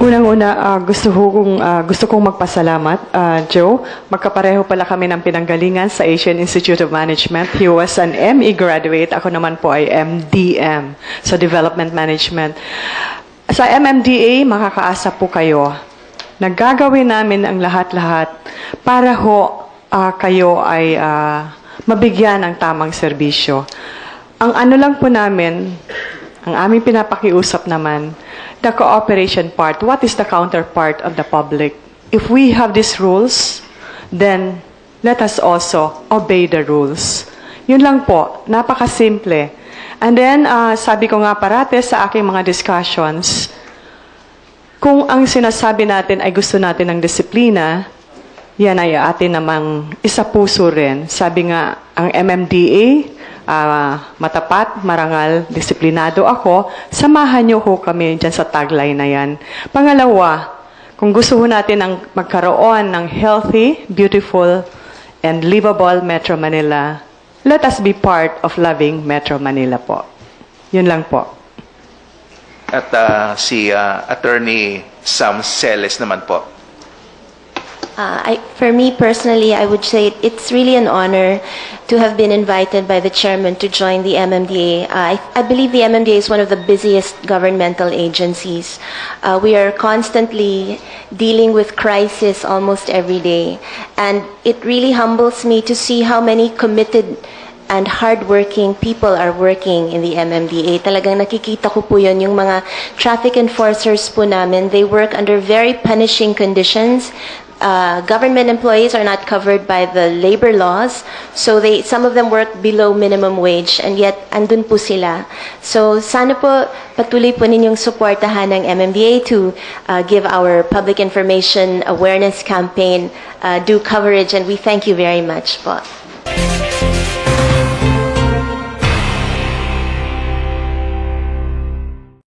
Unang-una, gusto kong magpasalamat, Joe. Magkapareho pala kami ng pinanggalingan sa Asian Institute of Management. He was an ME graduate. Ako naman po ay MDM, sa Development Management. Sa MMDA, makakaasa po kayo. Naggagawin namin ang lahat-lahat para kayo ay mabigyan ng tamang serbisyo. Ang ano lang po namin, ang aming pinapakiusap naman, the cooperation part, what is the counterpart of the public? If we have these rules, then let us also obey the rules. Yun lang po, napakasimple. And then, sabi ko nga parate sa aking mga discussions, kung ang sinasabi natin ay gusto natin ng disiplina, yan ay atin namang isa puso rin. Sabi nga, ang MMDA, matapat, marangal, disiplinado ako, samahan niyo ho kami dyan sa tagline na yan. Pangalawa, kung gusto ho natin ang magkaroon ng healthy, beautiful, and livable Metro Manila, let us be part of loving Metro Manila po. Yun lang po. At si Attorney Sam Celes naman po. For me personally, I would say it's really an honor to have been invited by the chairman to join the MMDA. I believe the MMDA is one of the busiest governmental agencies. We are constantly dealing with crisis almost every day. And it really humbles me to see how many committed and hardworking people are working in the MMDA. Talagang nakikita ko po yun, yung mga traffic enforcers po namin, they work under very punishing conditions. Government employees are not covered by the labor laws, so some of them work below minimum wage, and yet andun po sila. So sana po patuloy po ninyong suportahan ng MMDA to give our public information awareness campaign due coverage, and we thank you very much po.